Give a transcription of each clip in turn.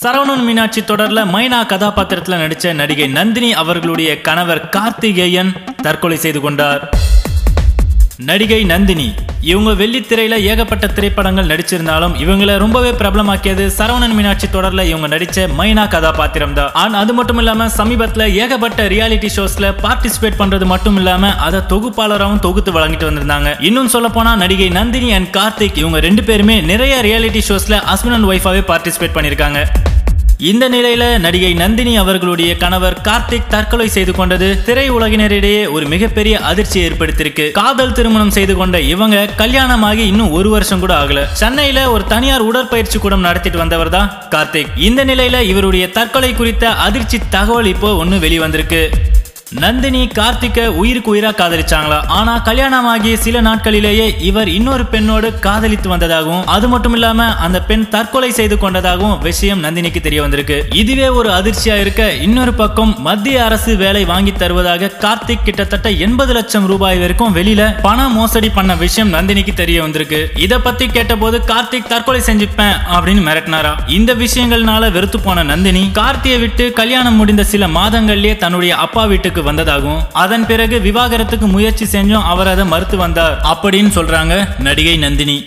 சரவணன் மீனாட்சி தொடர்ல மைனா கதாபாத்திரத்தில் நடிச்ச நடிகை நந்தினி அவர்களுடைய கணவர் கார்த்திகேயன் தற்கொலை செய்து கொண்டார். நடிகை நந்தினி இவங்க வெள்ளித்திரையில ஏகப்பட்ட திரைப்படங்கள் நடிச்சிருந்தாலும் இவங்களை ரொம்பவே பிரபலமாக்கியது சரவணன் மீனாட்சி தொடர்ல இவங்க நடிச்ச மைனா கதாபாத்திரம் தான். அது மட்டும் இல்லாம சமீபத்துல ஏகப்பட்ட ரியாலிட்டி ஷோஸ்ல பார்ட்டிசிபேட் பண்றது மட்டும் இல்லாம அதை தொகுப்பாளராகவும் தொகுத்து வழங்கிட்டு வந்திருந்தாங்க. இன்னும் சொல்ல போனா நடிகை நந்தினி அண்ட் கார்த்திக் இவங்க ரெண்டு பேருமே நிறைய ரியாலிட்டி ஷோஸ்ல ஹஸ்பண்ட் அண்ட் ஒய்ஃபாவே பார்ட்டிசிபேட் பண்ணிருக்காங்க. இந்த நிலையில நடிகை நந்தினி அவர்களுடைய கணவர் கார்த்திக் தற்கொலை செய்து கொண்டது திரை உலகினரிடையே ஒரு மிகப்பெரிய அதிர்ச்சியை ஏற்படுத்தியிருக்கு. காதல் திருமணம் செய்து கொண்ட இவங்க கல்யாணமாகி இன்னும் ஒரு வருஷம் கூட ஆகல. சென்னையில ஒரு தனியார் உடற்பயிற்சி கூடம் நடத்திட்டு வந்தவர் தான் கார்த்திக். இந்த நிலையில இவருடைய தற்கொலை குறித்த அதிர்ச்சி தகவல் இப்போ ஒன்னு வெளிவந்திருக்கு. நந்தினி கார்த்திகை உயிருக்கு உயிரா காதலிச்சாங்களா, ஆனா கல்யாணமாகி சில நாட்களிலேயே இவர் இன்னொரு பெண்ணோடு காதலித்து வந்ததாகவும் அது மட்டும் இல்லாம அந்த பெண் தற்கொலை செய்து கொண்டதாகவும் விஷயம் நந்தினிக்கு தெரிய வந்திருக்கு. இதுவே ஒரு அதிர்ச்சியா இருக்க, இன்னொரு பக்கம் மத்திய அரசு வேலை வாங்கி தருவதாக கார்த்திக் கிட்டத்தட்ட 80 லட்சம் ரூபாய் வரைக்கும் வெளியில பண மோசடி பண்ண விஷயம் நந்தினிக்கு தெரிய வந்திருக்கு. இத பத்தி கேட்டபோது கார்த்திக் தற்கொலை செஞ்சுப்பேன் அப்படின்னு மிரட்டினாரா. இந்த விஷயங்கள்னால வெறுத்து போன நந்தினி கார்த்தியை விட்டு கல்யாணம் முடிந்த சில மாதங்கள்லயே தன்னுடைய அப்பா வீட்டுக்கு வந்ததாகவும் அதன் பிறகு விவாகரத்துக்கு முயற்சி செஞ்சும் அவர் அதை மறுத்து வந்தார் அப்படின்னு சொல்றாங்க நடிகை நந்தினி.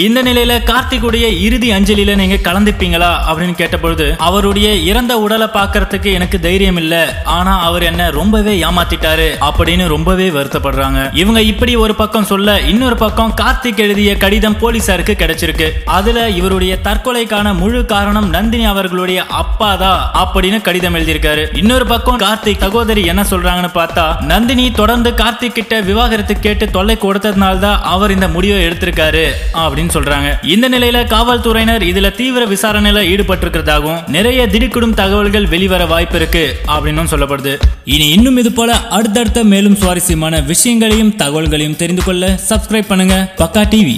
இந்த நிலையில கார்த்திகுடைய இறுதி அஞ்சலியில நீங்க கலந்துப்பீங்களா அப்படின்னு கேட்டபொழுது அவருடைய இறந்த உடலை பார்க்கறதுக்கு எனக்கு தைரியம் இல்ல, ஆனா அவர் என்ன ரொம்பவே ஏமாத்திட்டாரு அப்படின்னு ரொம்பவே வருத்தப்படுறாங்க. இவங்க இப்படி ஒரு பக்கம் சொல்ல, இன்னொரு பக்கம் கார்த்திக் எழுதிய கடிதம் போலீசாருக்கு கிடைச்சிருக்கு. அதுல இவருடைய தற்கொலைக்கான முழு காரணம் நந்தினி அவர்களுடைய அப்பாதான் அப்படின்னு கடிதம் எழுதியிருக்காரு. இன்னொரு பக்கம் கார்த்திக் சகோதரி என்ன சொல்றாங்கன்னு பார்த்தா, நந்தினி தொடர்ந்து கார்த்திக் கிட்ட விவாகரத்து கேட்டு தொல்லை கொடுத்ததுனால்தான் அவர் இந்த முடிவை எடுத்திருக்காரு அப்படின்னு சொல்றாங்க. இந்த நிலையில காவல்துறையினர் இதுல தீவிர விசாரணையில ஈடுபட்டிருக்கிறதாகவும் நிறைய திடுக்கிடும் தகவல்கள் வெளிவர வாய்ப்பு இருக்கு அப்படின்னு சொல்லப்படுது. இனி இன்னும் இது போல அடுத்தடுத்த மேலும் சுவாரஸ்யமான விஷயங்களையும் தகவல்களையும் தெரிந்து கொள்ள சப்ஸ்கிரைப் பண்ணுங்க பக்கா டிவி.